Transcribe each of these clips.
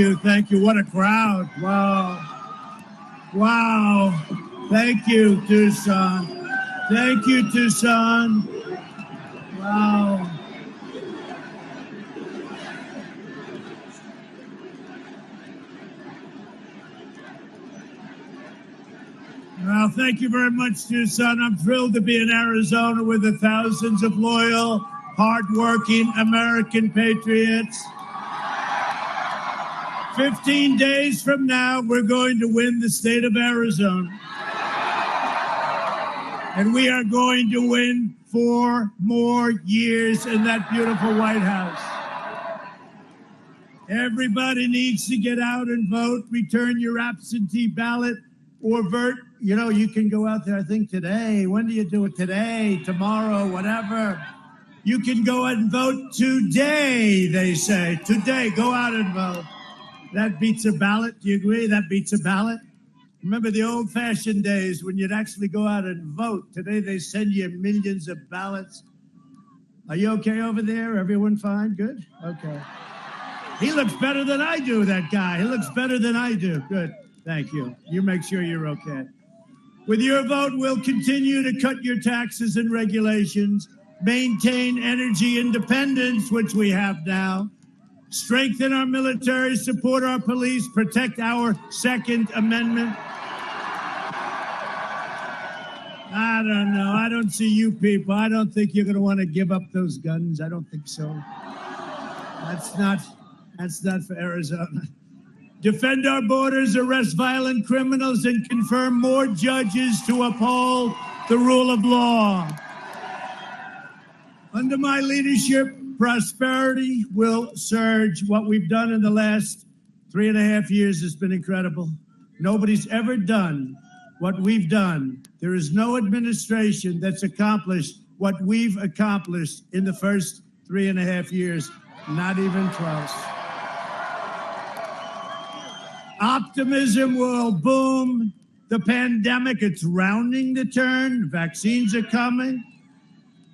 you. Thank you. What a crowd. Wow. Wow. Thank you, Tucson. Thank you, Tucson. Wow. Well, thank you very much, Tucson. I'm thrilled to be in Arizona with the thousands of loyal, hardworking American patriots. 15 days from now, we're going to win the state of Arizona. And we are going to win 4 more years in that beautiful White House. Everybody needs to get out and vote, return your absentee ballot, or vote. You know, you can go out there, I think today. When do you do it? Today, tomorrow, whatever. You can go out and vote today, they say. Today, go out and vote. That beats a ballot. Do you agree? That beats a ballot. Remember the old-fashioned days when you'd actually go out and vote. Today, they send you millions of ballots. Are you okay over there? Everyone fine? Good? Okay. He looks better than I do, that guy. He looks better than I do. Good. Thank you. You make sure you're okay. With your vote, we'll continue to cut your taxes and regulations, maintain energy independence, which we have now, strengthen our military, support our police, protect our Second Amendment. I don't know. I don't see you people. I don't think you're going to want to give up those guns. I don't think so. That's not for Arizona. Defend our borders, arrest violent criminals, and confirm more judges to uphold the rule of law. Under my leadership, prosperity will surge. What we've done in the last 3.5 years has been incredible. Nobody's ever done what we've done. There is no administration that's accomplished what we've accomplished in the first 3.5 years, not even close. Optimism will boom. The pandemic, it's rounding the turn. Vaccines are coming.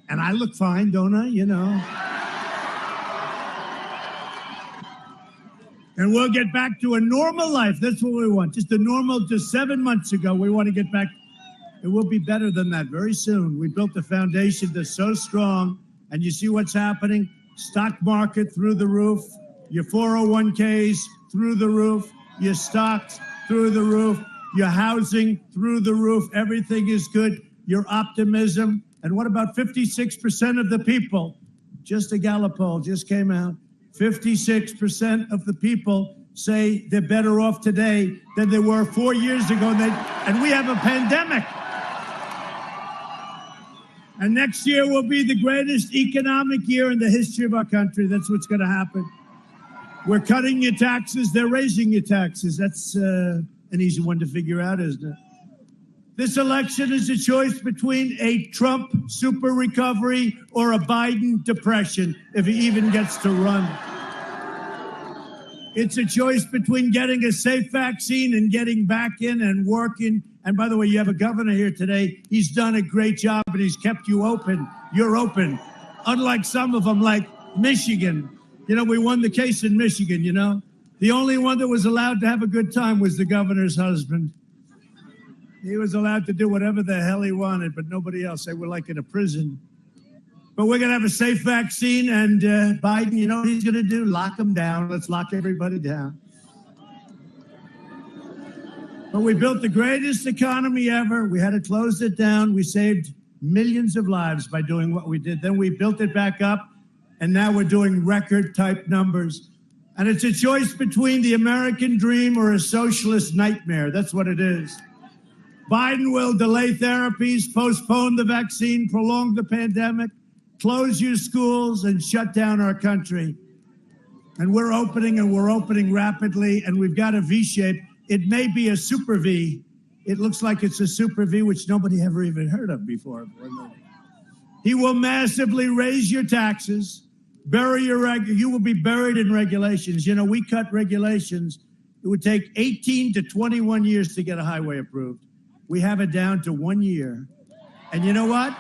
And I look fine, don't I? You know. And we'll get back to a normal life. That's what we want. Just 7 months ago, we want to get back. It will be better than that very soon. We built a foundation that's so strong. And you see what's happening? Stock market through the roof. Your 401ks through the roof. Your stocks through the roof, your housing through the roof, everything is good, your optimism. And what about 56% of the people? Just a Gallup poll just came out. 56% of the people say they're better off today than they were 4 years ago. And we have a pandemic. And next year will be the greatest economic year in the history of our country. That's what's going to happen. We're cutting your taxes. They're raising your taxes. That's an easy one to figure out, isn't it? This election is a choice between a Trump super recovery or a Biden depression, if he even gets to run. It's a choice between getting a safe vaccine and getting back in and working. And by the way, you have a governor here today. He's done a great job, and he's kept you open. You're open. Unlike some of them, like Michigan. You know, we won the case in Michigan, you know. The only one that was allowed to have a good time was the governor's husband. He was allowed to do whatever the hell he wanted, but nobody else. They were like in a prison. But we're going to have a safe vaccine, and Biden, you know what he's going to do? Lock them down. Let's lock everybody down. But we built the greatest economy ever. We had to close it down. We saved millions of lives by doing what we did. Then we built it back up. And now we're doing record-type numbers. And it's a choice between the American dream or a socialist nightmare. That's what it is. Biden will delay therapies, postpone the vaccine, prolong the pandemic, close your schools, and shut down our country. And we're opening rapidly, and we've got a V shape. It may be a super V. It looks like it's a super V, which nobody ever even heard of before. He will massively raise your taxes. You will be buried in regulations. You know, we cut regulations. It would take 18 to 21 years to get a highway approved. We have it down to 1 year. And you know what?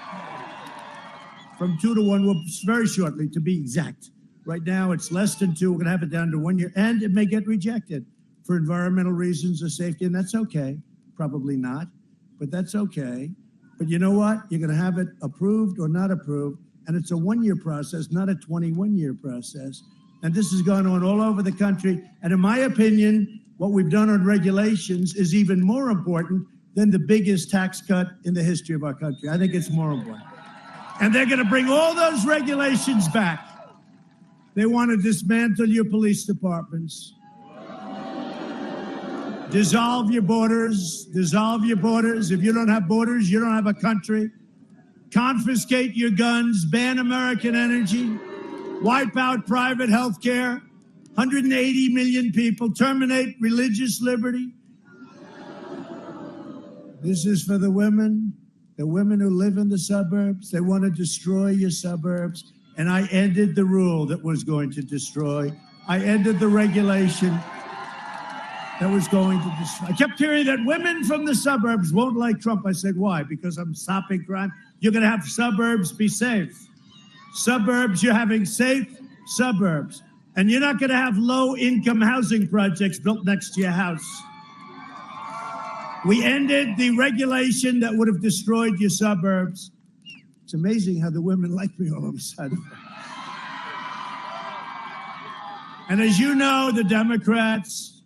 From 2 to 1, very shortly, to be exact, Right now, it's less than 2. We're going to have it down to 1 year, and it may get rejected for environmental reasons or safety, and that's okay. Probably not, but that's okay. But you know what? You're going to have it approved or not approved, and it's a 1-year process, not a 21-year process. And this has gone on all over the country. And in my opinion, what we've done on regulations is even more important than the biggest tax cut in the history of our country. I think it's more important. And they're going to bring all those regulations back. They want to dismantle your police departments. Dissolve your borders. Dissolve your borders. If you don't have borders, you don't have a country. Confiscate your guns. Ban American energy. Wipe out private health care. 180 million people. Terminate religious liberty. This is for the women who live in the suburbs. They want to destroy your suburbs. And I ended the rule that was going to destroy. I ended the regulation that was going to destroy. I kept hearing that women from the suburbs won't like Trump. I said, why? Because I'm stopping crime. You're going to have suburbs be safe. Suburbs, you're having safe suburbs. And you're not going to have low-income housing projects built next to your house. We ended the regulation that would have destroyed your suburbs. It's amazing how the women like me all of a sudden. And as you know, the Democrats,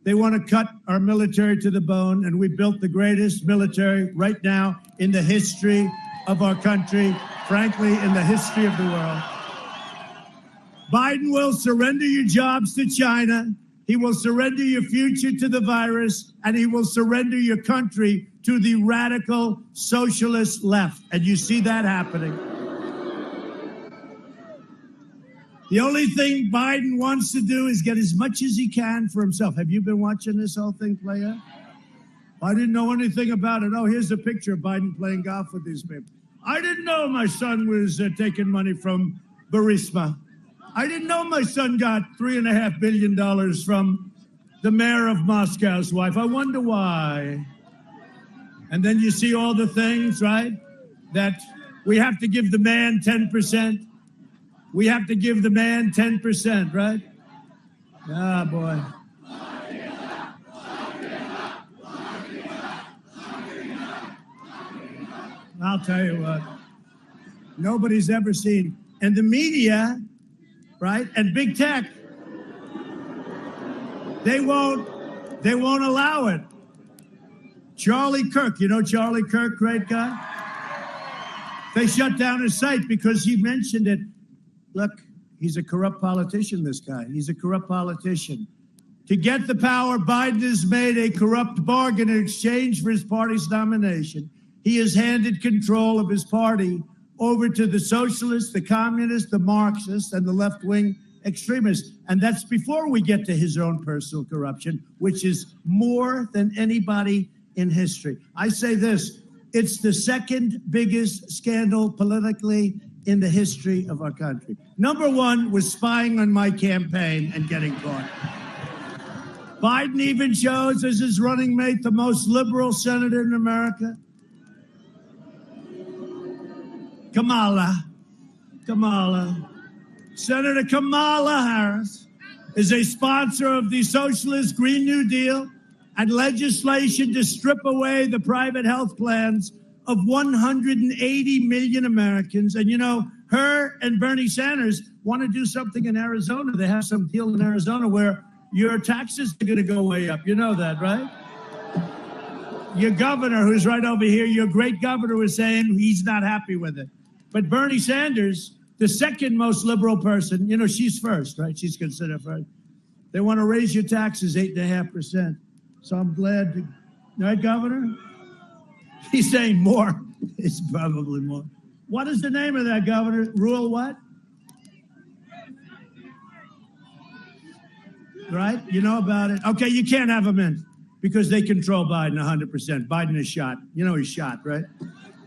they want to cut our military to the bone, and we built the greatest military right now in the history of our country, frankly, in the history of the world. Biden will surrender your jobs to China. He will surrender your future to the virus, and he will surrender your country to the radical socialist left. And you see that happening. The only thing Biden wants to do is get as much as he can for himself. Have you been watching this whole thing play out? I didn't know anything about it. Oh, here's a picture of Biden playing golf with these people. I didn't know my son was taking money from Burisma. I didn't know my son got $3.5 billion from the mayor of Moscow's wife. I wonder why. And then you see all the things, right? That we have to give the man 10%. We have to give the man 10%, right? Ah, boy. I'll tell you what. Nobody's ever seen. And the media, right, and big tech, they won't allow it. Charlie Kirk, you know Charlie Kirk, great guy? They shut down his site because he mentioned it. Look, he's a corrupt politician, this guy. He's a corrupt politician. To get the power, Biden has made a corrupt bargain in exchange for his party's nomination. He has handed control of his party over to the socialists, the communists, the Marxists, and the left-wing extremists. And that's before we get to his own personal corruption, which is more than anybody in history. I say this, it's the second biggest scandal politically in the history of our country. Number one was spying on my campaign and getting caught. Biden even chose as his running mate the most liberal senator in America. Kamala. Senator Kamala Harris is a sponsor of the Socialist Green New Deal and legislation to strip away the private health plans of 180 million Americans. And you know, her and Bernie Sanders want to do something in Arizona. They have some deal in Arizona where your taxes are going to go way up. You know that, right? Your governor, who's right over here, your great governor, was saying he's not happy with it. But Bernie Sanders, the second most liberal person, you know, she's first, right? She's considered first. They want to raise your taxes 8.5%. So I'm glad to, right, Governor? He's saying more. It's probably more. What is the name of that, Governor? Rule what? Right? You know about it? Okay, you can't have him in because they control Biden 100%. Biden is shot. You know he's shot, right?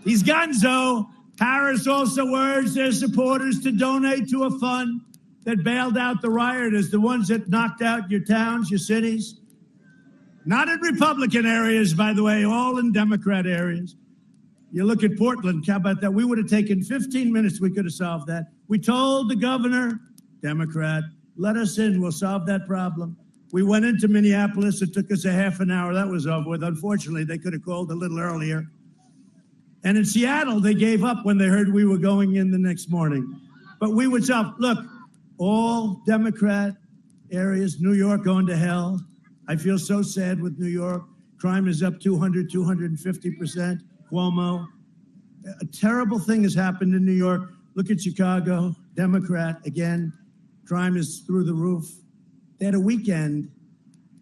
He's gonzo. Harris also urged their supporters to donate to a fund that bailed out the rioters, the ones that knocked out your towns, your cities. Not in Republican areas, by the way, all in Democrat areas. You look at Portland, how about that? We would have taken 15 minutes, we could have solved that. We told the governor Democrat. Let us in. We'll solve that problem. We went into Minneapolis. It took us a half an hour. That was over with. Unfortunately, they could have called a little earlier. And in Seattle, they gave up when they heard we were going in the next morning. But we would solve. Look, all Democrat areas, New York going to hell. I feel so sad with New York. Crime is up 200, 250%. Cuomo. A terrible thing has happened in New York. Look at Chicago, Democrat again. Crime is through the roof. They had a weekend,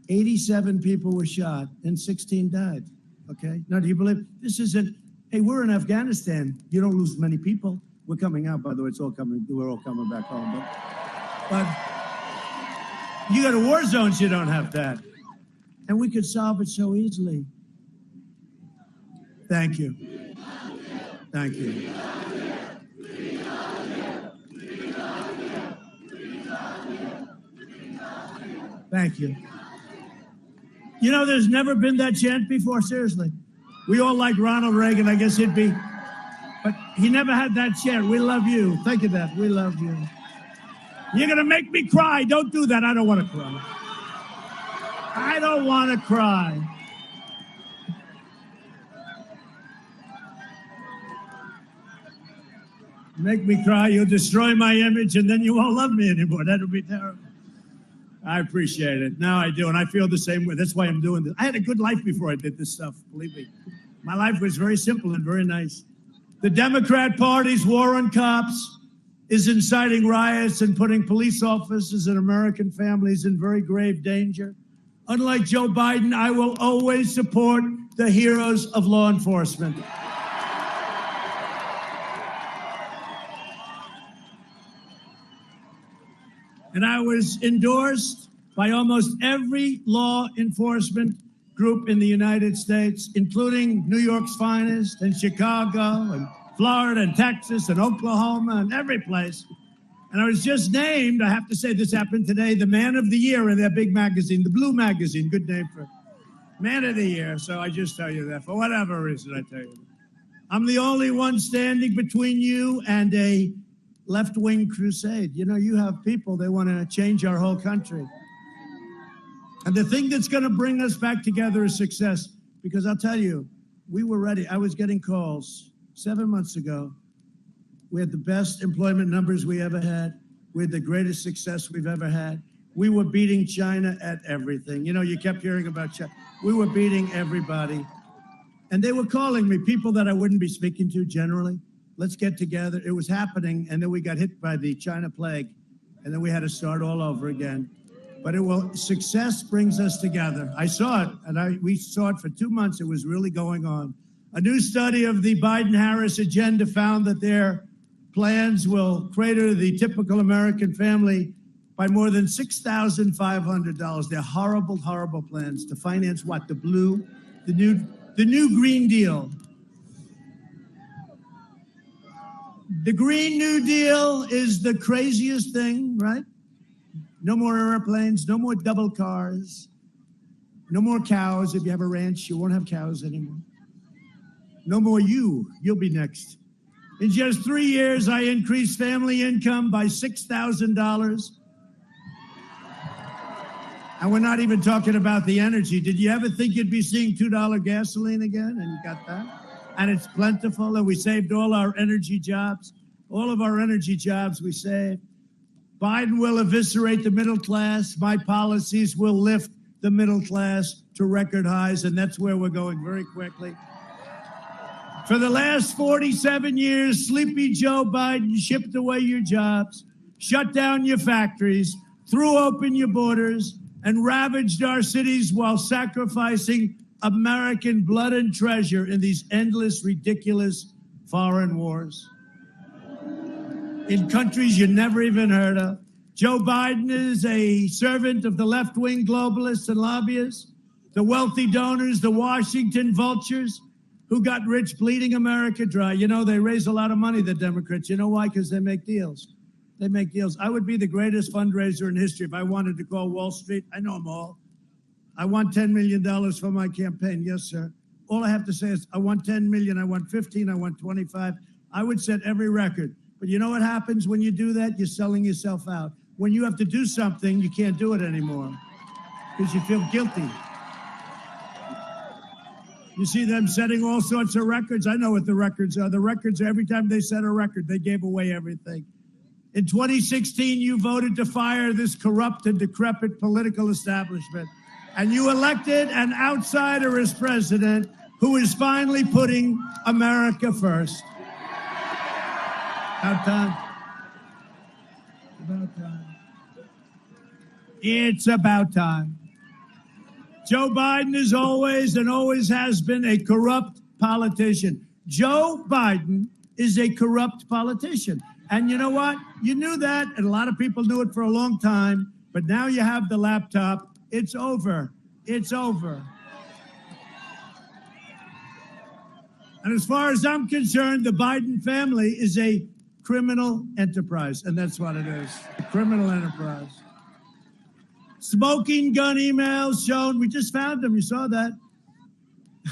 87 people were shot and 16 died. Okay? Now, do you believe this isn't, hey, we're in Afghanistan. You don't lose many people. We're coming out, by the way. It's all coming. We're all coming back home. But you got a war zones, you don't have that. And we could solve it so easily. Thank you. Thank you. Thank you. You know, there's never been that chant before, seriously. We all like Ronald Reagan, I guess he'd be. But he never had that chant. We love you. Think of that. We love you. You're going to make me cry. Don't do that. I don't want to cry. I don't want to cry. Make me cry. You'll destroy my image, and then you won't love me anymore. That'll be terrible. I appreciate it. Now I do, and I feel the same way. That's why I'm doing this. I had a good life before I did this stuff, believe me. My life was very simple and very nice. The Democrat Party's war on cops is inciting riots and putting police officers and American families in very grave danger. Unlike Joe Biden, I will always support the heroes of law enforcement. And I was endorsed by almost every law enforcement group in the United States, including New York's finest and Chicago and Florida and Texas and Oklahoma and every place. And I was just named, I have to say this happened today, the Man of the Year in their big magazine, the Blue Magazine, good name for it. Man of the Year, so I just tell you that for whatever reason I tell you that. I'm the only one standing between you and a left-wing crusade. You know, you have people, they want to change our whole country. And the thing that's going to bring us back together is success. Because I'll tell you, we were ready. I was getting calls 7 months ago. We had the best employment numbers we ever had. We had the greatest success we've ever had. We were beating China at everything. You know, you kept hearing about China. We were beating everybody. And they were calling me, people that I wouldn't be speaking to generally. Let's get together. It was happening, and then we got hit by the China plague, and then we had to start all over again. But success brings us together. I saw it, and we saw it for 2 months. It was really going on. A new study of the Biden-Harris agenda found that their plans will crater the typical American family by more than $6,500. They're horrible, horrible plans to finance what? The new Green Deal. The Green New Deal is the craziest thing, right? No more airplanes, no more double cars, no more cows. If you have a ranch, you won't have cows anymore. No more you'll be next. In just 3 years, I increased family income by $6,000. And we're not even talking about the energy. Did you ever think you'd be seeing $2 gasoline again? And you got that? And it's plentiful, and we saved all our energy jobs. All of our energy jobs we saved. Biden will eviscerate the middle class. My policies will lift the middle class to record highs, and that's where we're going very quickly. For the last 47 years, sleepy Joe Biden shipped away your jobs, shut down your factories, threw open your borders, and ravaged our cities while sacrificing American blood and treasure in these endless, ridiculous foreign wars. In countries you never even heard of. Joe Biden is a servant of the left-wing globalists and lobbyists, the wealthy donors, the Washington vultures who got rich bleeding America dry. You know, they raise a lot of money, the Democrats. You know why? Because they make deals. They make deals. I would be the greatest fundraiser in history if I wanted to call Wall Street. I know them all. I want $10 million for my campaign. Yes, sir. All I have to say is I want 10 million, I want 15, I want 25. I would set every record. But you know what happens when you do that? You're selling yourself out. when you have to do something, you can't do it anymore because you feel guilty. You see them setting all sorts of records. I know what the records are. The records are every time they set a record, they gave away everything. In 2016, you voted to fire this corrupt and decrepit political establishment. And you elected an outsider as president who is finally putting America first. About time. About time. It's about time. Joe Biden is always and always has been a corrupt politician. Joe Biden is a corrupt politician. And you know what? You knew that, and a lot of people knew it for a long time, but now you have the laptop. It's over. It's over. And as far as I'm concerned, the Biden family is a criminal enterprise, and that's what it is, a criminal enterprise. Smoking gun emails shown. We just found them. You saw that.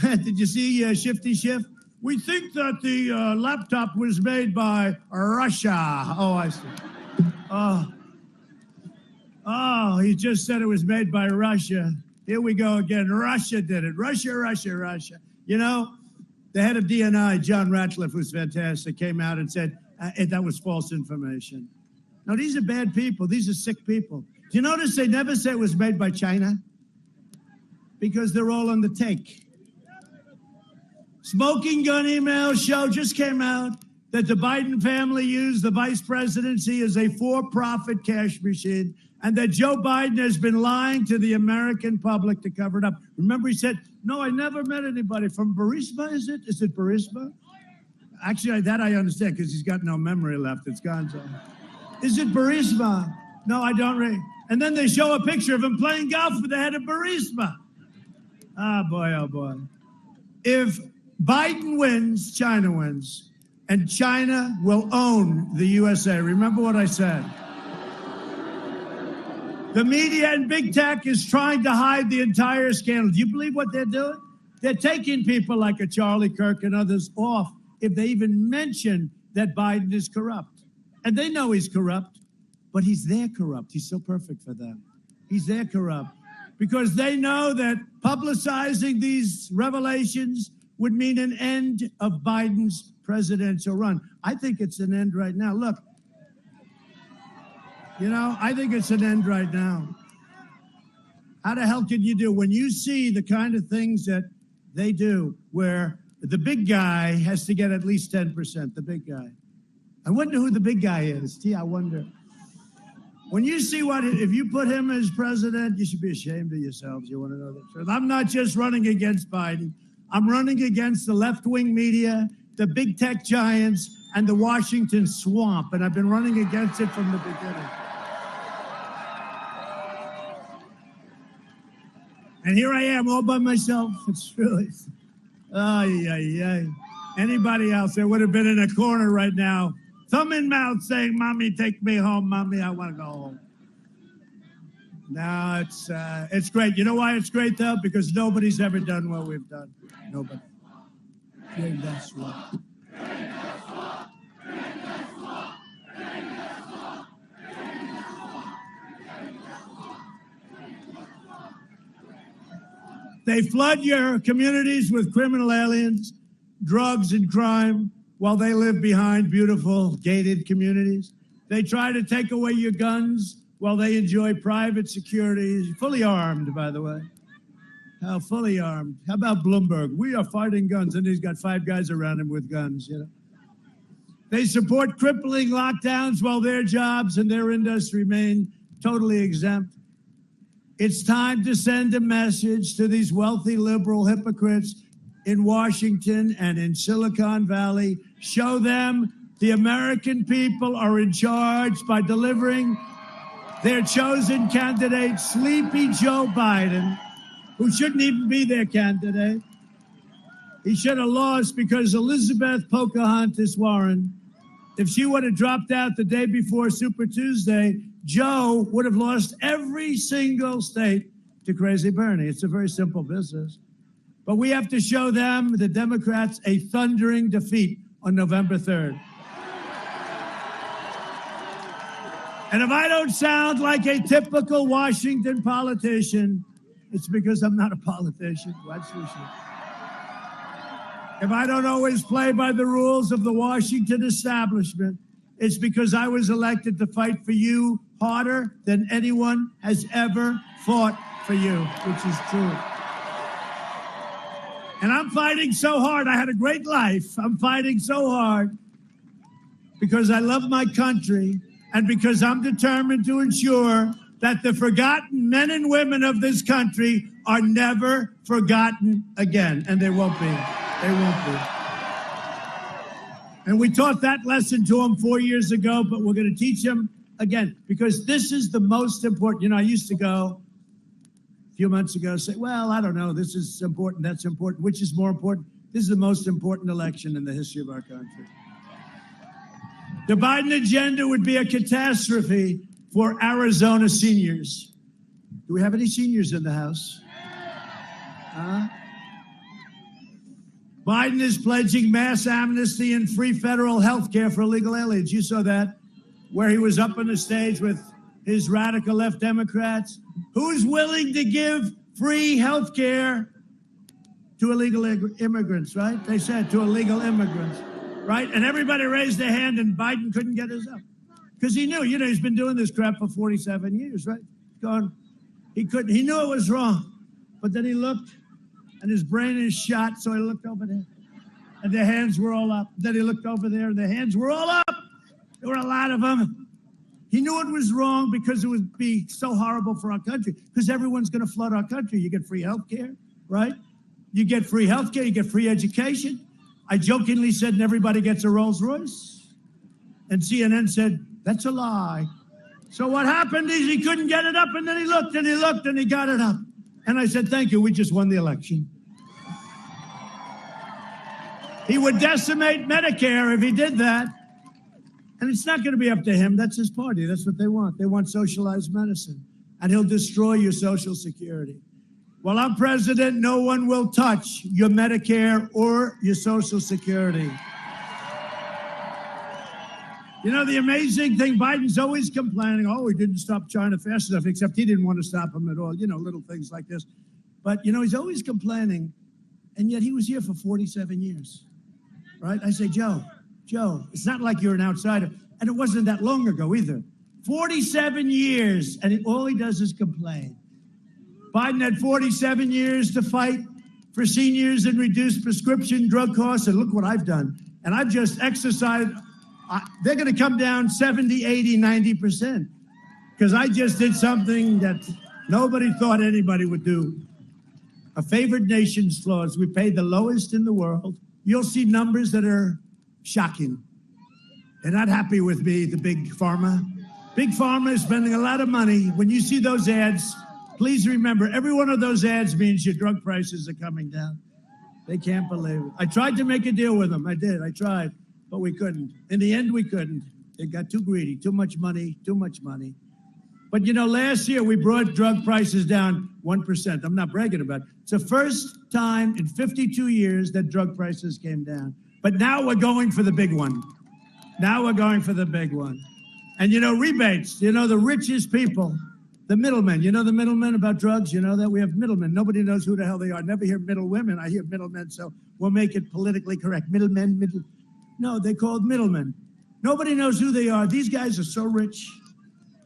Did you see Shifty Shift? We think that the laptop was made by Russia. Oh, I see. Oh, he just said it was made by Russia. Here we go again. Russia did it. Russia, Russia, Russia. You know, the head of DNI, John Ratcliffe, who's fantastic, came out and said that was false information. No, these are bad people. These are sick people. Do you notice they never say it was made by China? Because they're all on the take. Smoking gun emails show just came out that the Biden family used the vice presidency as a for-profit cash machine and that Joe Biden has been lying to the American public to cover it up. Remember, he said, no, I never met anybody from Burisma, is it? Is it Burisma? Actually, that I understand because he's got no memory left. It's gone. So. Is it Burisma? No, I don't really. And then they show a picture of him playing golf with the head of Burisma. Ah, boy, oh, boy. If Biden wins, China wins, and China will own the USA. Remember what I said. The media and big tech is trying to hide the entire scandal. Do you believe what they're doing? They're taking people like a Charlie Kirk and others off if they even mention that Biden is corrupt. And they know he's corrupt, but he's their corrupt. He's so perfect for them. He's their corrupt. Because they know that publicizing these revelations would mean an end of Biden's presidential run. I think it's an end right now. Look, you know, I think it's an end right now. How the hell can you do when you see the kind of things that they do where the big guy has to get at least 10%, the big guy. I wonder who the big guy is. I wonder. When you see if you put him as president, you should be ashamed of yourselves. You want to know the truth. I'm not just running against Biden. I'm running against the left-wing media, the big tech giants, and the Washington swamp. And I've been running against it from the beginning. And here I am all by myself. It's really, anybody else that would have been in a corner right now, thumb in mouth saying, Mommy, take me home. Mommy, I want to go home. No, it's great. You know why it's great, though? Because nobody's ever done what we've done. Nobody. Yeah, that's right. They flood your communities with criminal aliens, drugs, and crime while they live behind beautiful gated communities. They try to take away your guns while they enjoy private security, fully armed, by the way. How fully armed. How about Bloomberg? We are fighting guns, and he's got 5 guys around him with guns, you know. They support crippling lockdowns while their jobs and their industry remain totally exempt. It's time to send a message to these wealthy liberal hypocrites in Washington and in Silicon Valley. Show them the American people are in charge by delivering their chosen candidate, Sleepy Joe Biden, who shouldn't even be their candidate. He should have lost because Elizabeth Pocahontas Warren, if she would have dropped out the day before Super Tuesday, Joe would have lost every single state to Crazy Bernie. It's a very simple business. But we have to show them, the Democrats, a thundering defeat on November 3rd. And if I don't sound like a typical Washington politician, it's because I'm not a politician. That's for sure. If I don't always play by the rules of the Washington establishment, it's because I was elected to fight for you harder than anyone has ever fought for you, which is true. And I'm fighting so hard. I had a great life. I'm fighting so hard because I love my country and because I'm determined to ensure that the forgotten men and women of this country are never forgotten again. And they won't be. They won't be. And we taught that lesson to them 4 years ago, but we're going to teach them again, because this is the most important. You know, I used to go a few months ago, say, well, I don't know, this is important, that's important. Which is more important? This is the most important election in the history of our country. The Biden agenda would be a catastrophe for Arizona seniors. Do we have any seniors in the House? Biden is pledging mass amnesty and free federal health care for illegal aliens. You saw that, where he was up on the stage with his radical left Democrats. Who's willing to give free health care to illegal immigrants, right? They said to illegal immigrants, right? And everybody raised their hand, and Biden couldn't get his up. Because he knew, you know, he's been doing this crap for 47 years, right? He knew it was wrong. But then he looked, and his brain is shot, so he looked over there, and their hands were all up. Then he looked over there, and their hands were all up. There were a lot of them. He knew it was wrong because it would be so horrible for our country, because everyone's going to flood our country. You get free health care, right? You get free health care, you get free education. I jokingly said, and everybody gets a Rolls Royce. And CNN said, that's a lie. So what happened is he couldn't get it up, and then he looked, and he looked, and he got it up. And I said, thank you, we just won the election. He would decimate Medicare if he did that. And it's not going to be up to him. That's his party. That's what they want. They want socialized medicine. And he'll destroy your Social Security. While I'm president, no one will touch your Medicare or your Social Security. You know, the amazing thing, Biden's always complaining, oh, he didn't stop China fast enough, except he didn't want to stop him at all. You know, little things like this. But, you know, he's always complaining. And yet he was here for 47 years. Right? I say, Joe, it's not like you're an outsider. And it wasn't that long ago either. 47 years, and all he does is complain. Biden had 47 years to fight for seniors and reduce prescription drug costs, and look what I've done. And I've just exercised. They're going to come down 70, 80, 90%, because I just did something that nobody thought anybody would do. A favored nations clause. We pay the lowest in the world. You'll see numbers that are shocking. They're not happy with me, the big pharma. Big pharma is spending a lot of money. When you see those ads, please remember, every one of those ads means your drug prices are coming down. They can't believe it. I tried to make a deal with them. I did. I tried, but we couldn't. In the end, we couldn't. They got too greedy, too much money, too much money. But, you know, last year we brought drug prices down 1%. I'm not bragging about it. It's the first time in 52 years that drug prices came down. But now we're going for the big one. Now we're going for the big one. And, you know, rebates, you know, the richest people, the middlemen. You know the middlemen about drugs? You know that we have middlemen. Nobody knows who the hell they are. Never hear middle women. I hear middlemen, so we'll make it politically correct. Middlemen, No, they're called middlemen. Nobody knows who they are. These guys are so rich.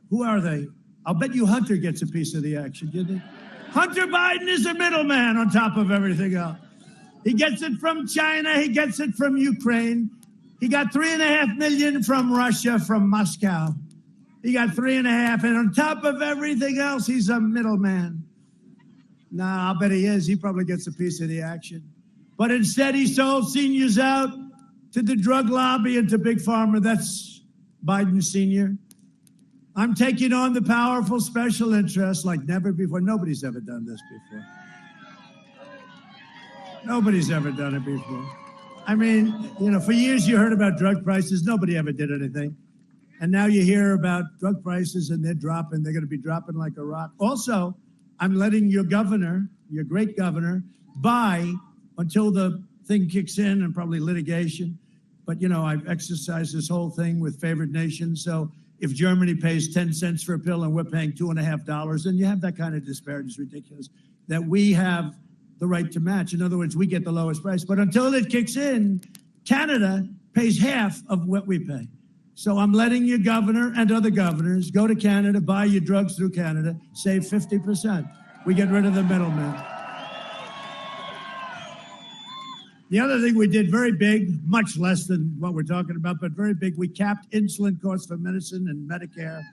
Who are they? I'll bet you Hunter gets a piece of the action, didn't he? Hunter Biden is a middleman on top of everything else. He gets it from China. He gets it from Ukraine. He got $3.5 million from Russia, from Moscow. He got 3.5, and on top of everything else, he's a middleman. Nah, I'll bet he is. He probably gets a piece of the action. But instead, he sold seniors out to the drug lobby and to Big Pharma. That's Biden Sr. I'm taking on the powerful special interests like never before. Nobody's ever done this before. Nobody's ever done it before. I mean, you know, for years you heard about drug prices. Nobody ever did anything. And now you hear about drug prices and they're dropping. They're going to be dropping like a rock. Also, I'm letting your governor, your great governor, buy until the thing kicks in and probably litigation. But, you know, I've exercised this whole thing with favored nations. So if Germany pays 10 cents for a pill and we're paying $2.50, and you have that kind of disparity, is ridiculous, that we have the right to match. In other words, we get the lowest price. But until it kicks in, Canada pays half of what we pay. So I'm letting your governor and other governors go to Canada, buy your drugs through Canada, save 50%. We get rid of the middleman. The other thing we did very big, much less than what we're talking about, but very big, we capped insulin costs for medicine and Medicare.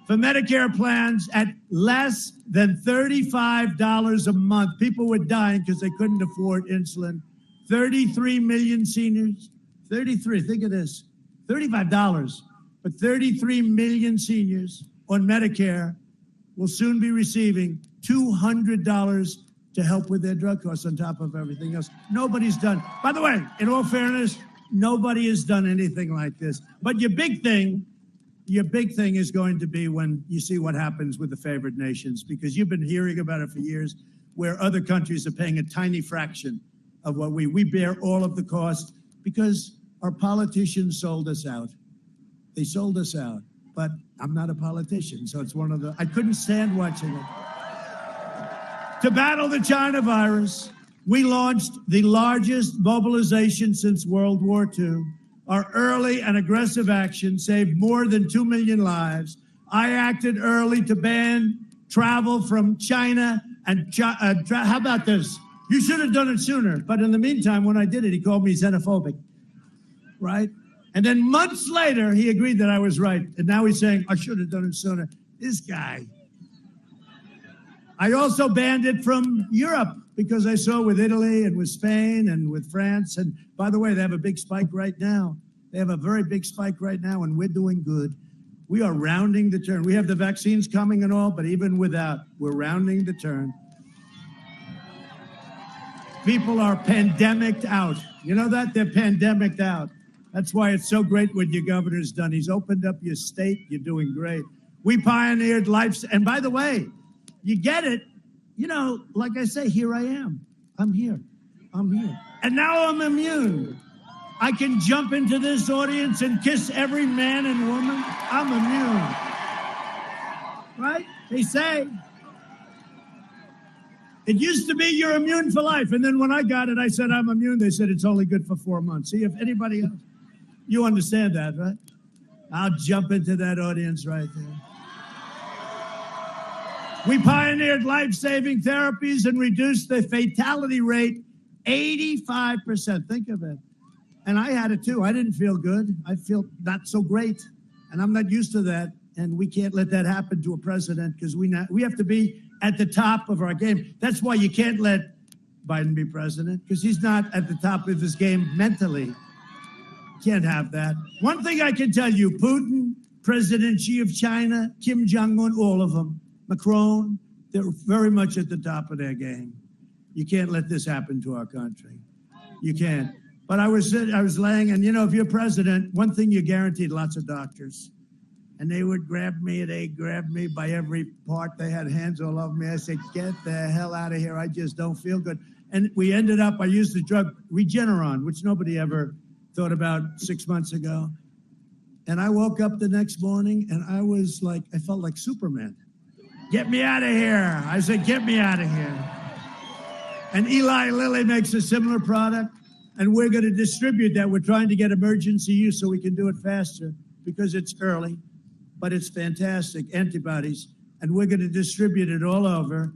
For Medicare plans at less than $35 a month. People were dying because they couldn't afford insulin. 33 million seniors, 33, think of this, $35, but 33 million seniors on Medicare will soon be receiving $200 to help with their drug costs on top of everything else. Nobody's done. By the way, in all fairness, nobody has done anything like this. But your big thing is going to be when you see what happens with the favored nations, because you've been hearing about it for years, where other countries are paying a tiny fraction of what we bear all of the cost because our politicians sold us out. They sold us out. But I'm not a politician, so it's one of the, I couldn't stand watching it. To battle the China virus, we launched the largest mobilization since World War II. Our early and aggressive action saved more than 2 million lives. I acted early to ban travel from China and how about this? You should have done it sooner. But in the meantime, when I did it, he called me xenophobic, right? And then months later, he agreed that I was right. And now he's saying, I should have done it sooner. This guy. I also banned it from Europe because I saw with Italy and with Spain and with France. And by the way, they have a big spike right now. They have a very big spike right now, and we're doing good. We are rounding the turn. We have the vaccines coming and all, but even without, we're rounding the turn. People are pandemicked out. You know that? They're pandemicked out. That's why it's so great what your governor's done. He's opened up your state. You're doing great. We pioneered life. And by the way, you get it. You know, like I say, here I am. I'm here. I'm here. And now I'm immune. I can jump into this audience and kiss every man and woman. I'm immune. Right? They say. It used to be you're immune for life. And then when I got it, I said I'm immune. They said it's only good for 4 months. See if anybody else. You understand that, right? I'll jump into that audience right there. We pioneered life-saving therapies and reduced the fatality rate 85%. Think of it. And I had it too. I didn't feel good. I feel not so great. And I'm not used to that. And we can't let that happen to a president because we have to be at the top of our game. That's why you can't let Biden be president, because he's not at the top of his game mentally. Can't have that. One thing I can tell you, Putin, President Xi of China, Kim Jong-un, all of them, Macron, they're very much at the top of their game. You can't let this happen to our country. You can't. But I was laying, and you know, if you're president, one thing you're guaranteed, lots of doctors. And they would grab me by every part. They had hands all over me. I said, get the hell out of here. I just don't feel good. And we ended up, I used the drug Regeneron, which nobody ever thought about 6 months ago. And I woke up the next morning and I was like, I felt like Superman. Get me out of here. I said, get me out of here. And Eli Lilly makes a similar product, and we're going to distribute that. We're trying to get emergency use so we can do it faster because it's early. But it's fantastic, antibodies, and we're going to distribute it all over,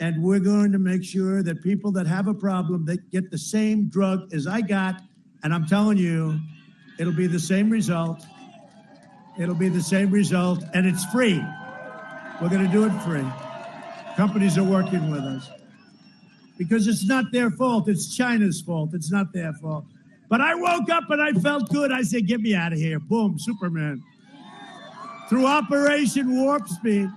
and we're going to make sure that people that have a problem, they get the same drug as I got, and I'm telling you, it'll be the same result. It'll be the same result, and it's free. We're going to do it free. Companies are working with us because it's not their fault. It's China's fault. It's not their fault. But I woke up and I felt good. I said, get me out of here. Boom, Superman. Through Operation Warp Speed,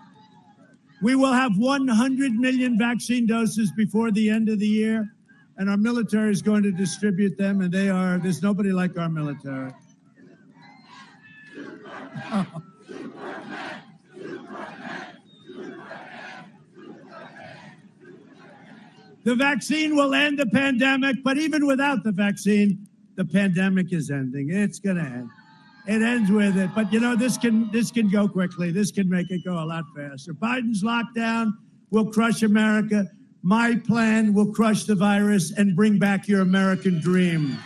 we will have 100 million vaccine doses before the end of the year, and our military is going to distribute them, and there's nobody like our military. The vaccine will end the pandemic, but even without the vaccine, the pandemic is ending. It's going to end. It ends with it. But, you know, this can go quickly. This can make it go a lot faster. Biden's lockdown will crush America. My plan will crush the virus and bring back your American dream.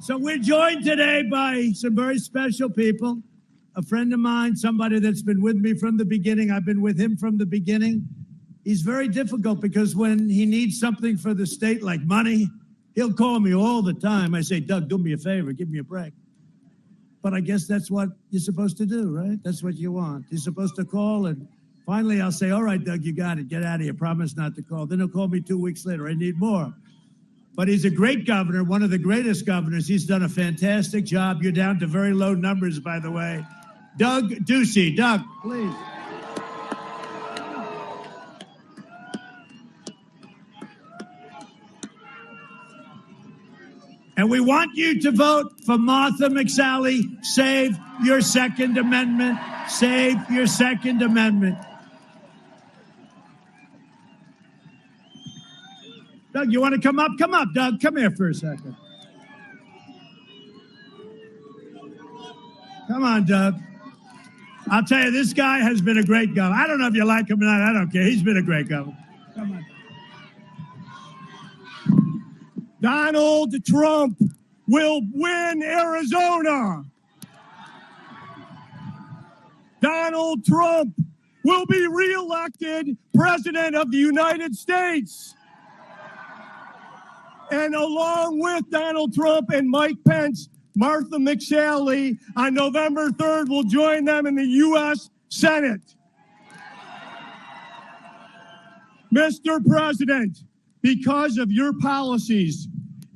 So we're joined today by some very special people. A friend of mine, somebody that's been with me from the beginning. I've been with him from the beginning. He's very difficult because when he needs something for the state, like money, he'll call me all the time. I say, Doug, do me a favor, give me a break. But I guess that's what you're supposed to do, right? That's what you want. You're supposed to call, and finally I'll say, all right, Doug, you got it. Get out of here. Promise not to call. Then he'll call me 2 weeks later. I need more. But he's a great governor, one of the greatest governors. He's done a fantastic job. You're down to very low numbers, by the way. Doug Ducey. Doug, please. And we want you to vote for Martha McSally. Save your Second Amendment. Save your Second Amendment. Doug, you want to come up? Come up, Doug. Come here for a second. Come on, Doug. I'll tell you, this guy has been a great governor. I don't know if you like him or not. I don't care. He's been a great governor. Come on. Donald Trump will win Arizona. Donald Trump will be reelected President of the United States. And along with Donald Trump and Mike Pence, Martha McSally on November 3rd will join them in the U.S. Senate. Mr. President, because of your policies,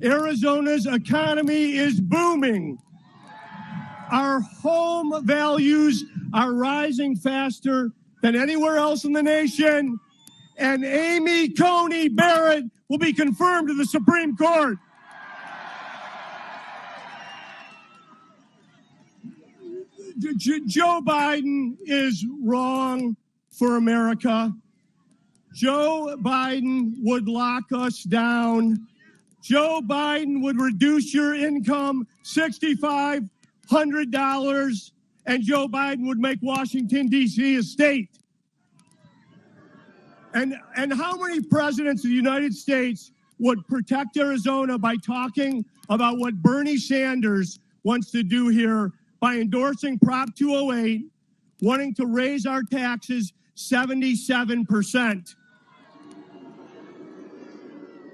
Arizona's economy is booming. Our home values are rising faster than anywhere else in the nation. And Amy Coney Barrett will be confirmed to the Supreme Court. Joe Biden is wrong for America. Joe Biden would lock us down. Joe Biden would reduce your income $6,500, and Joe Biden would make Washington, D.C. a state. And how many presidents of the United States would protect Arizona by talking about what Bernie Sanders wants to do here by endorsing Prop 208, wanting to raise our taxes 77%?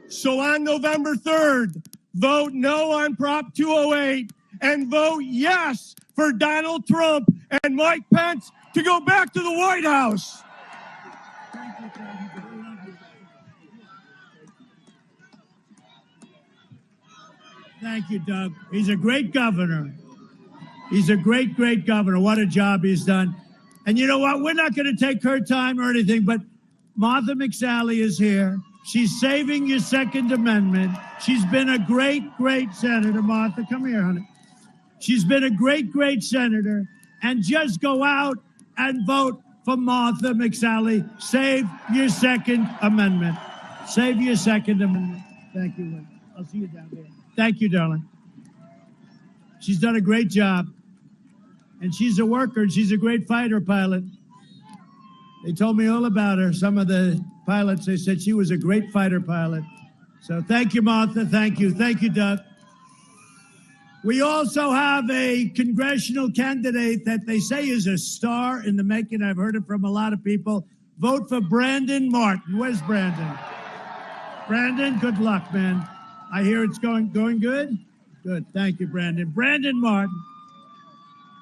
So on November 3rd, vote no on Prop 208 and vote yes for Donald Trump and Mike Pence to go back to the White House. Thank you, Doug. He's a great governor. He's a great, great governor. What a job he's done. And you know what? We're not going to take her time or anything, but Martha McSally is here. She's saving your Second Amendment. She's been a great, great senator. Martha, come here, honey. She's been a great, great senator. And just go out and vote for Martha McSally. Save your Second Amendment. Save your Second Amendment. Thank you, Lynn. I'll see you down there. Thank you, darling. She's done a great job. And she's a worker, and she's a great fighter pilot. They told me all about her. Some of the pilots, they said she was a great fighter pilot. So thank you, Martha. Thank you. Thank you, Doug. We also have a congressional candidate that they say is a star in the making. I've heard it from a lot of people. Vote for Brandon Martin. Where's Brandon? Brandon, good luck, man. I hear it's going good? Good. Thank you, Brandon. Brandon Martin.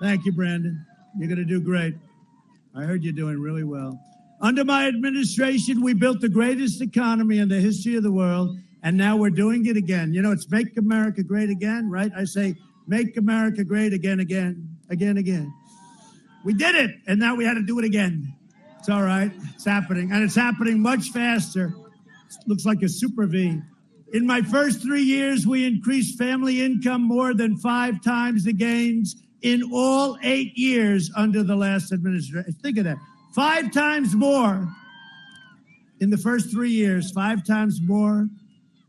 Thank you, Brandon. You're going to do great. I heard you're doing really well. Under my administration, we built the greatest economy in the history of the world, and now we're doing it again. You know, it's Make America Great Again, right? I say, Make America Great again, again, again, again. We did it, and now we had to do it again. It's all right. It's happening, and it's happening much faster. It looks like a super V. In my first 3 years, we increased family income more than 5 times the gains in all 8 years under the last administration. Think of that. 5 times more in the first 3 years, 5 times more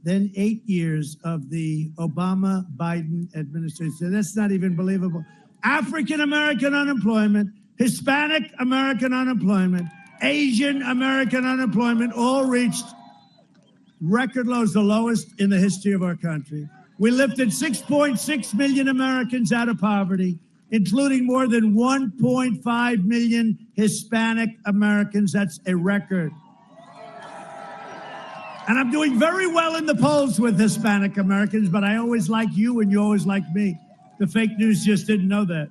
than 8 years of the Obama-Biden administration. That's not even believable. African-American unemployment, Hispanic American unemployment, Asian American unemployment all reached record lows, the lowest in the history of our country. We lifted 6.6 million Americans out of poverty, including more than 1.5 million Hispanic Americans. That's a record. And I'm doing very well in the polls with Hispanic Americans, but I always like you and you always like me. The fake news just didn't know that.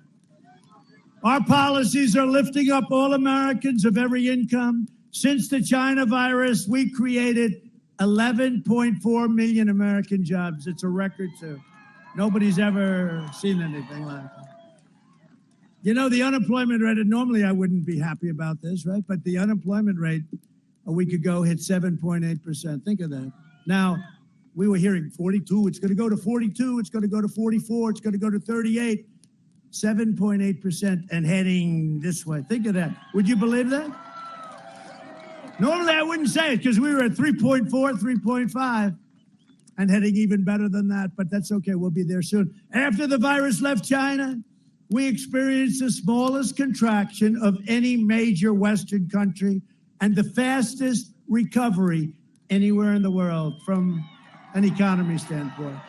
Our policies are lifting up all Americans of every income. Since the China virus, we created 11.4 million American jobs. It's a record, too. Nobody's ever seen anything like that. You know, the unemployment rate, and normally I wouldn't be happy about this, right? But the unemployment rate a week ago hit 7.8%. Think of that. Now, we were hearing 42, it's going to go to 42, it's going to go to 44, it's going to go to 38, 7.8% and heading this way. Think of that. Would you believe that? Normally, I wouldn't say it because we were at 3.4, 3.5 and heading even better than that, but that's okay. We'll be there soon. After the virus left China, we experienced the smallest contraction of any major Western country and the fastest recovery anywhere in the world from an economy standpoint.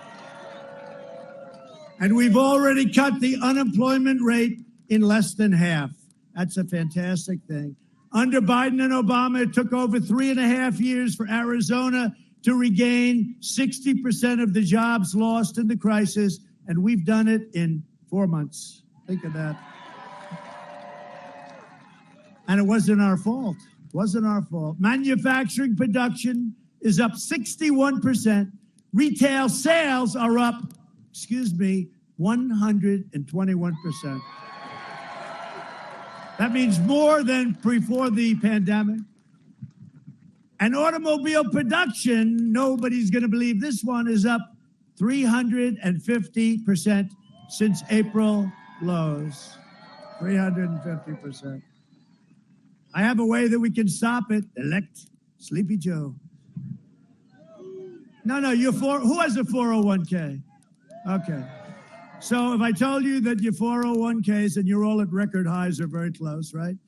And we've already cut the unemployment rate in less than half. That's a fantastic thing. Under Biden and Obama, it took over 3.5 years for Arizona to regain 60% of the jobs lost in the crisis, and we've done it in 4 months. Think of that. And it wasn't our fault. It wasn't our fault. Manufacturing production is up 61%. Retail sales are up, 121%. That means more than before the pandemic. And automobile production, nobody's going to believe this one, is up 350% since April lows. 350%. I have a way that we can stop it. Elect Sleepy Joe. No, who has a 401k? Okay. So if I told you that your 401ks, and you're all at record highs or very close, right?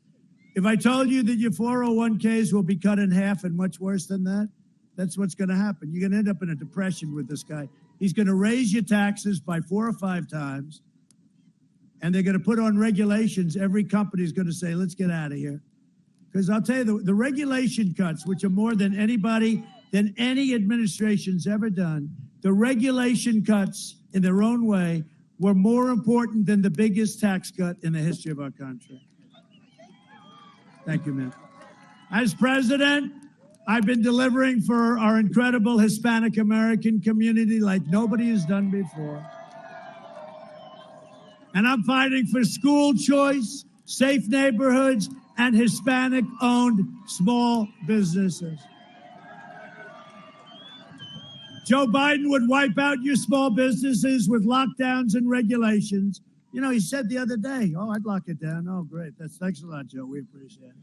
If I told you that your 401ks will be cut in half and much worse than that, that's what's going to happen. You're going to end up in a depression with this guy. He's going to raise your taxes by 4 or 5 times, and they're going to put on regulations. Every company is going to say, let's get out of here. Because I'll tell you, the regulation cuts, which are more than any administration's ever done, the regulation cuts in their own way were more important than the biggest tax cut in the history of our country. Thank you, man. As president, I've been delivering for our incredible Hispanic American community like nobody has done before. And I'm fighting for school choice, safe neighborhoods, and Hispanic-owned small businesses. Joe Biden would wipe out your small businesses with lockdowns and regulations. You know, he said the other day, I'd lock it down. Oh, great. Thanks a lot, Joe. We appreciate it.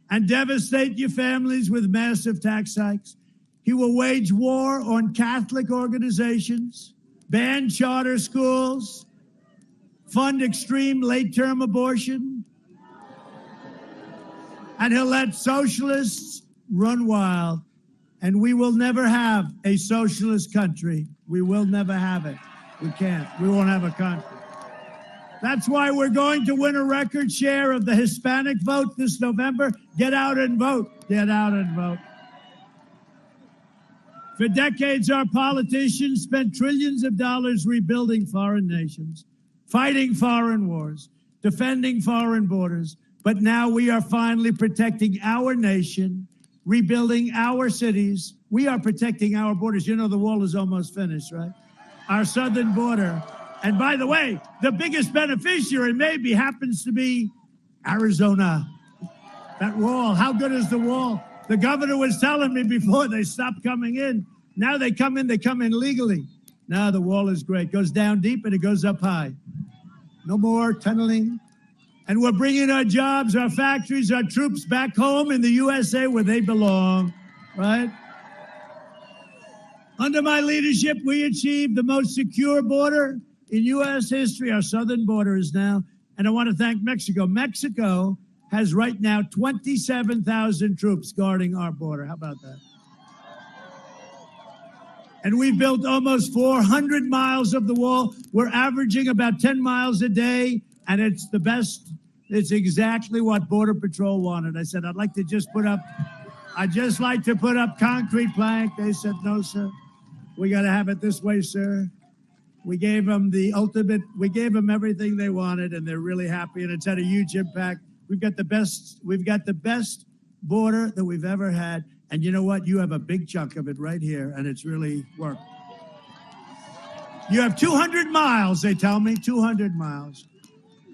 And devastate your families with massive tax hikes. He will wage war on Catholic organizations, ban charter schools, fund extreme late-term abortion, and he'll let socialists run wild. And we will never have a socialist country. We will never have it. We can't. We won't have a country. That's why we're going to win a record share of the Hispanic vote this November. Get out and vote. Get out and vote. For decades, our politicians spent trillions of dollars rebuilding foreign nations, fighting foreign wars, defending foreign borders. But now we are finally protecting our nation, rebuilding our cities. We are protecting our borders. You know, the wall is almost finished, right? Our southern border. And by the way, the biggest beneficiary maybe happens to be Arizona. That wall, how good is the wall? The governor was telling me before they stopped coming in. Now they come in legally. Now the wall is great. Goes down deep and it goes up high. No more tunneling. And we're bringing our jobs, our factories, our troops back home in the USA where they belong, right? Under my leadership, we achieved the most secure border in U.S. history. Our southern border is now, and I want to thank Mexico. Mexico has right now 27,000 troops guarding our border. How about that? And we've built almost 400 miles of the wall. We're averaging about 10 miles a day, and it's the best. It's exactly what Border Patrol wanted. I said, I'd just like to put up concrete plank. They said, no, sir. We got to have it this way, sir. We gave them we gave them everything they wanted, and they're really happy, and it's had a huge impact. We've got the best border that we've ever had. And you know what? You have a big chunk of it right here, and it's really worked. You have 200 miles, they tell me, 200 miles.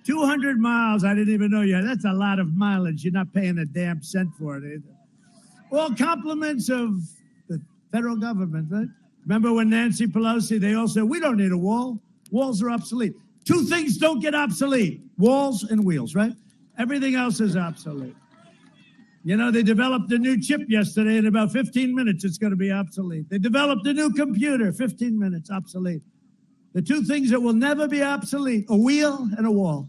200 miles, I didn't even know you had. That's a lot of mileage. You're not paying a damn cent for it either. All compliments of the federal government, right? Remember when Nancy Pelosi, they all said, we don't need a wall. Walls are obsolete. Two things don't get obsolete, walls and wheels, right? Everything else is obsolete. You know, they developed a new chip yesterday. In about 15 minutes, it's going to be obsolete. They developed a new computer, 15 minutes, obsolete. The two things that will never be obsolete, a wheel and a wall.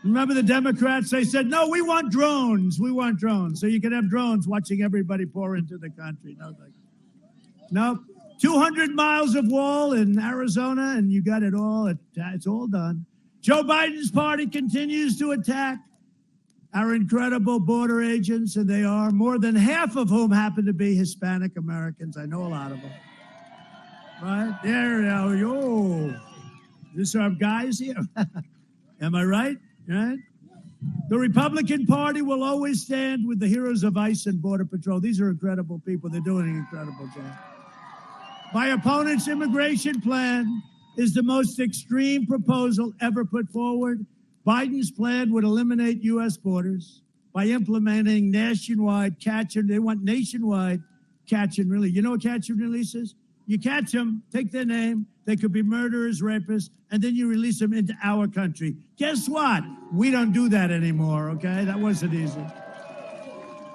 Remember the Democrats, they said, no, we want drones. We want drones. So you can have drones watching everybody pour into the country. No, 200 miles of wall in Arizona, and you got it all. It's all done. Joe Biden's party continues to attack our incredible border agents, and they are, more than half of whom happen to be Hispanic Americans. I know a lot of them. Right? There we go. Yo. This our guys here. Am I right? Right? The Republican Party will always stand with the heroes of ICE and Border Patrol. These are incredible people. They're doing an incredible job. My opponent's immigration plan is the most extreme proposal ever put forward. Biden's plan would eliminate U.S. borders by implementing nationwide they want nationwide catch and release. You know what catch and release is? You catch them, take their name, they could be murderers, rapists, and then you release them into our country. Guess what? We don't do that anymore, okay? That wasn't easy.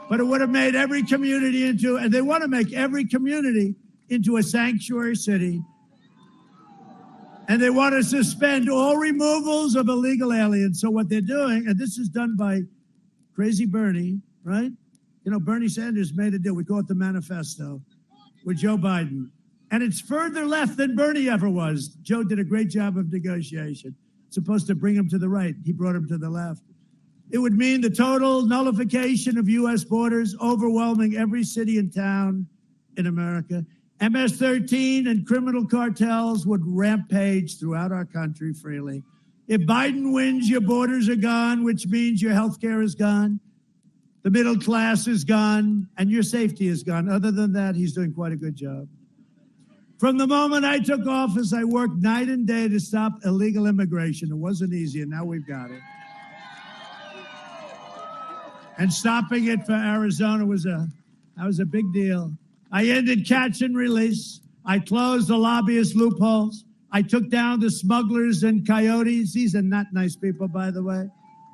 But it would have made every community and they want to make every community into a sanctuary city. And they want to suspend all removals of illegal aliens. So what they're doing, and this is done by crazy Bernie, right? You know, Bernie Sanders made a deal. We call it the manifesto with Joe Biden. And it's further left than Bernie ever was. Joe did a great job of negotiation. It's supposed to bring him to the right. He brought him to the left. It would mean the total nullification of U.S. borders, overwhelming every city and town in America. MS-13 and criminal cartels would rampage throughout our country freely. If Biden wins, your borders are gone, which means your health care is gone, the middle class is gone, and your safety is gone. Other than that, he's doing quite a good job. From the moment I took office, I worked night and day to stop illegal immigration. It wasn't easy, and now we've got it. And stopping it for Arizona was a big deal. I ended catch and release. I closed the lobbyist loopholes. I took down the smugglers and coyotes. These are not nice people, by the way.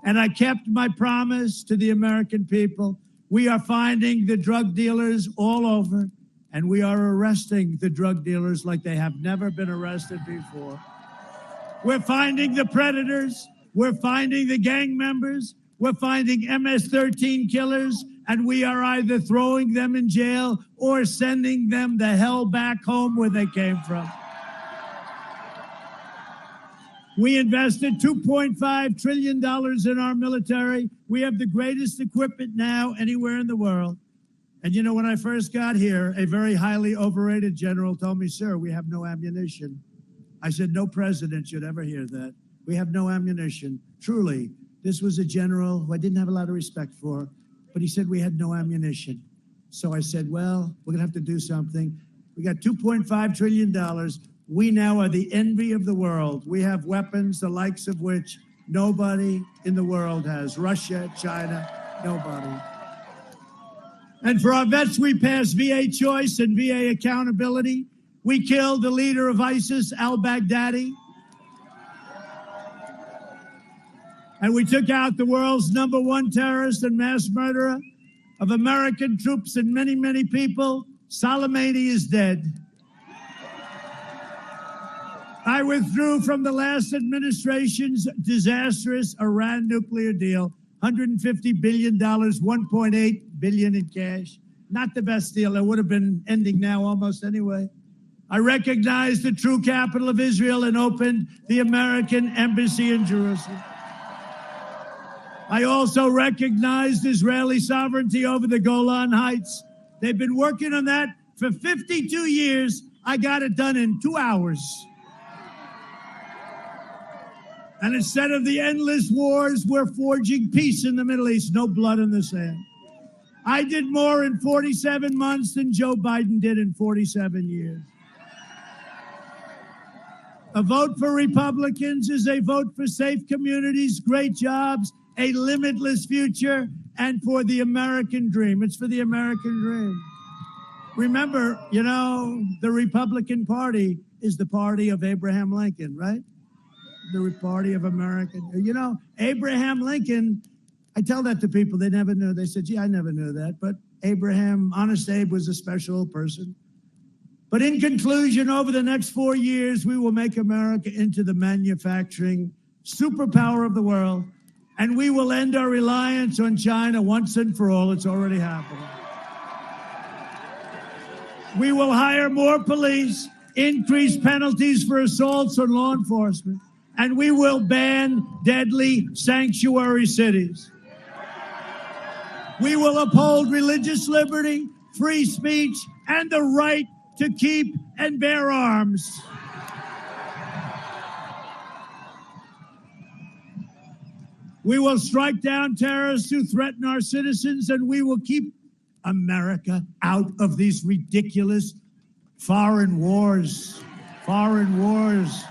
And I kept my promise to the American people. We are finding the drug dealers all over, and we are arresting the drug dealers like they have never been arrested before. We're finding the predators. We're finding the gang members. We're finding MS-13 killers. And we are either throwing them in jail or sending them the hell back home where they came from. We invested $2.5 trillion in our military. We have the greatest equipment now anywhere in the world. And you know, when I first got here, a very highly overrated general told me, sir, we have no ammunition. I said, no president should ever hear that. We have no ammunition. Truly, this was a general who I didn't have a lot of respect for. But he said we had no ammunition. So I said, well, we're going to have to do something. We got $2.5 trillion. We now are the envy of the world. We have weapons, the likes of which nobody in the world has. Russia, China, nobody. And for our vets, we passed VA choice and VA accountability. We killed the leader of ISIS, al-Baghdadi. And we took out the world's #1 terrorist and mass murderer of American troops and many, many people. Soleimani is dead. I withdrew from the last administration's disastrous Iran nuclear deal, $150 billion, $1.8 billion in cash. Not the best deal. It would have been ending now almost anyway. I recognized the true capital of Israel and opened the American embassy in Jerusalem. I also recognized Israeli sovereignty over the Golan Heights. They've been working on that for 52 years. I got it done in 2 hours. And instead of the endless wars, we're forging peace in the Middle East. No blood in the sand. I did more in 47 months than Joe Biden did in 47 years. A vote for Republicans is a vote for safe communities, great jobs, a limitless future, and for the American dream. It's for the American dream. Remember, the Republican Party is the party of Abraham Lincoln, right? The party of American. Abraham Lincoln, I tell that to people, they never knew. They said, gee, I never knew that. But Honest Abe was a special person. But in conclusion, over the next 4 years, we will make America into the manufacturing superpower of the world, and we will end our reliance on China once and for all. It's already happening. We will hire more police, increase penalties for assaults on law enforcement, and we will ban deadly sanctuary cities. We will uphold religious liberty, free speech, and the right to keep and bear arms. We will strike down terrorists who threaten our citizens, and we will keep America out of these ridiculous foreign wars. Foreign wars.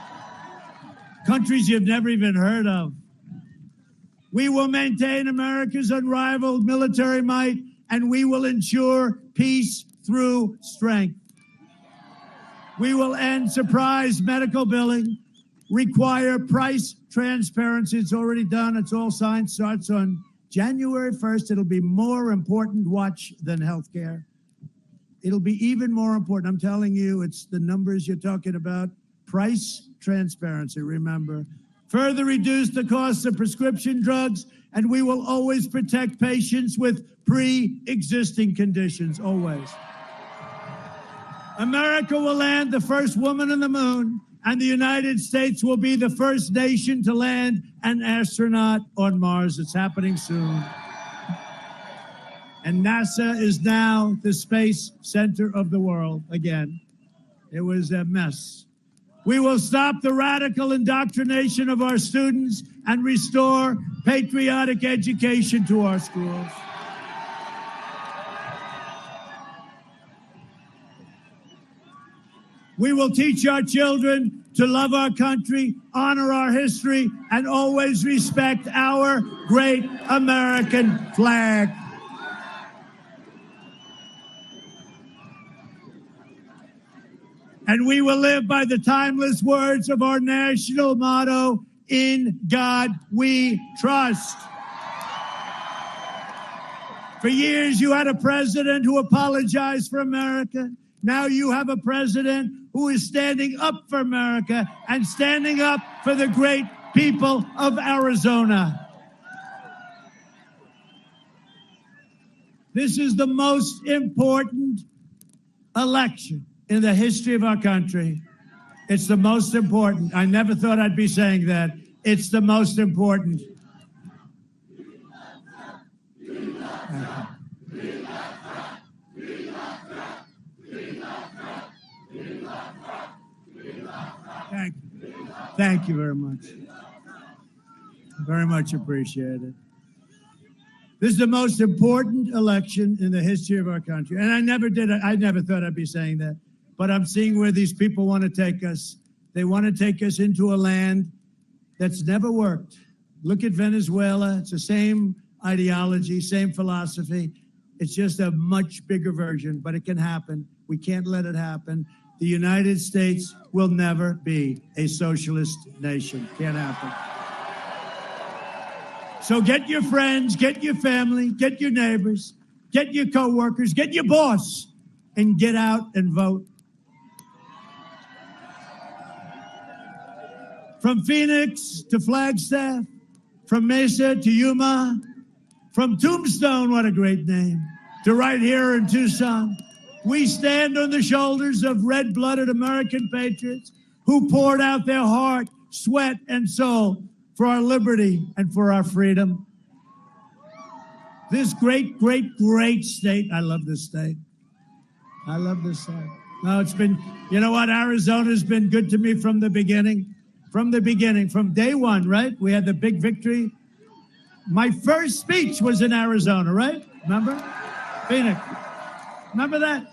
Countries you've never even heard of. We will maintain America's unrivaled military might, and we will ensure peace through strength. We will end surprise medical billing, require price transparency. It's already done. It's all signed. Starts on January 1st. It'll be more important watch than healthcare. It'll be even more important. I'm telling you, it's the numbers you're talking about. Price transparency, remember. Further reduce the cost of prescription drugs, and we will always protect patients with pre-existing conditions, always. America will land the first woman on the moon, and the United States will be the first nation to land an astronaut on Mars. It's happening soon. And NASA is now the space center of the world again. It was a mess. We will stop the radical indoctrination of our students and restore patriotic education to our schools. We will teach our children to love our country, honor our history, and always respect our great American flag. And we will live by the timeless words of our national motto, "In God We Trust." For years, you had a president who apologized for America. Now you have a president who is standing up for America and standing up for the great people of Arizona. This is the most important election in the history of our country. It's the most important. I never thought I'd be saying that. It's the most important. Thank you very much. Very much appreciated. This is the most important election in the history of our country. And I never thought I'd be saying that. But I'm seeing where these people want to take us. They want to take us into a land that's never worked. Look at Venezuela. It's the same ideology, same philosophy. It's just a much bigger version, but it can happen. We can't let it happen. The United States will never be a socialist nation. Can't happen. So get your friends, get your family, get your neighbors, get your coworkers, get your boss, and get out and vote. From Phoenix to Flagstaff, from Mesa to Yuma, from Tombstone, what a great name, to right here in Tucson. We stand on the shoulders of red-blooded American patriots who poured out their heart, sweat, and soul for our liberty and for our freedom. This great, great, great state. I love this state. I love this state. No, it's been, you know what? Arizona's been good to me from the beginning. From the beginning, from day one, right? We had the big victory. My first speech was in Arizona, right? Remember? Phoenix. Remember that?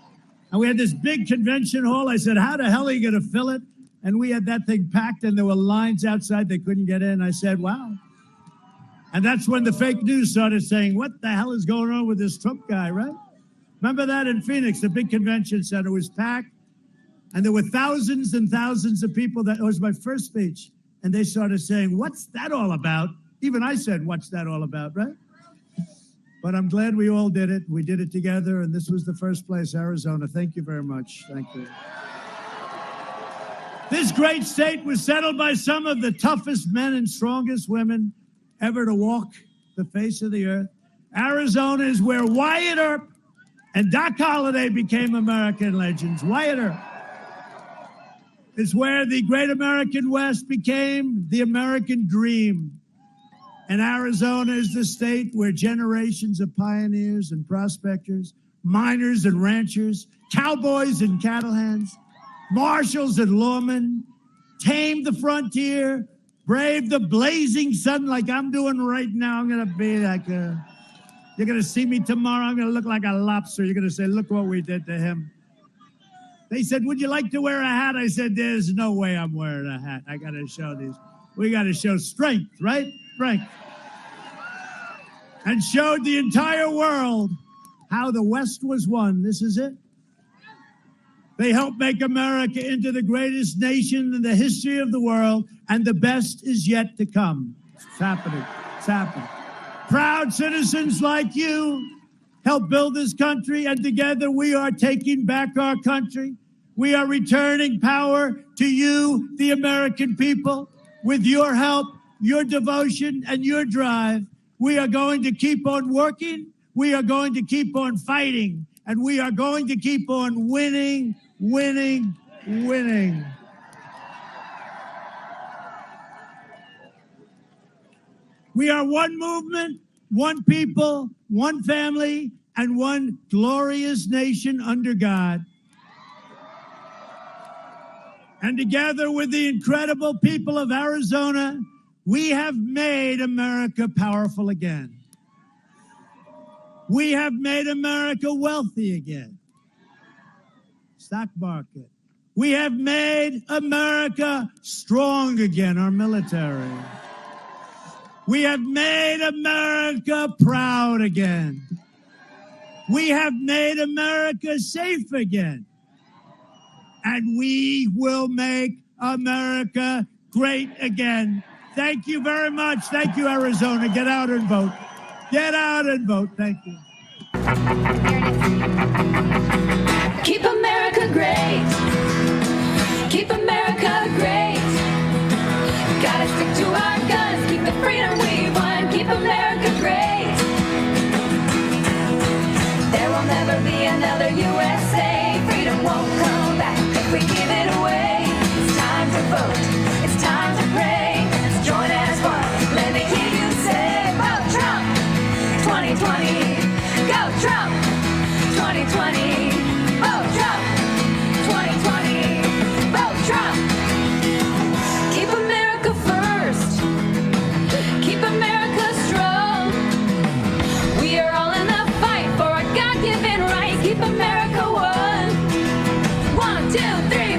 And we had this big convention hall. I said, how the hell are you going to fill it? And we had that thing packed, and there were lines outside. They couldn't get in. I said, wow. And that's when the fake news started saying, what the hell is going on with this Trump guy, right? Remember that in Phoenix, the big convention center was packed, and there were thousands and thousands of people. That was my first speech. And they started saying, what's that all about? Even I said, what's that all about, right? But I'm glad we all did it. We did it together, and this was the first place, Arizona. Thank you very much. Thank you. This great state was settled by some of the toughest men and strongest women ever to walk the face of the earth. Arizona is where Wyatt Earp and Doc Holliday became American legends. Wyatt Earp is where the great American West became the American dream. And Arizona is the state where generations of pioneers and prospectors, miners and ranchers, cowboys and cattle hands, marshals and lawmen tamed the frontier, braved the blazing sun like I'm doing right now. I'm going to be like you're going to see me tomorrow. I'm going to look like a lobster. You're going to say, look what we did to him. They said, would you like to wear a hat? I said, there's no way I'm wearing a hat. I got to show these. We got to show strength, right? Strength. And showed the entire world how the West was won. This is it. They helped make America into the greatest nation in the history of the world, and the best is yet to come. It's happening. It's happening. Proud citizens like you helped build this country, and together we are taking back our country. We are returning power to you, the American people. With your help, your devotion, and your drive, we are going to keep on working. We are going to keep on fighting. And we are going to keep on winning, winning, winning. We are one movement, one people, one family, and one glorious nation under God. And together with the incredible people of Arizona, we have made America powerful again. We have made America wealthy again. Stock market. We have made America strong again, our military. We have made America proud again. We have made America safe again. And we will make America great again. Thank you very much. Thank you, Arizona. Get out and vote. Get out and vote. Thank you. Keep America great. Keep America great. Gotta stick to our guns. Keep the freedom we won. Keep America great. There will never be another USA. Freedom won't come back if we give it away. It's time to vote. It's time to pray. Let's join as one. Let me hear you say, vote Trump 2020. Go Trump 2020. Vote Trump 2020. Vote Trump. Keep America first. Keep America strong. We are all in the fight for our God-given right. Keep America one. 1, 2, 3.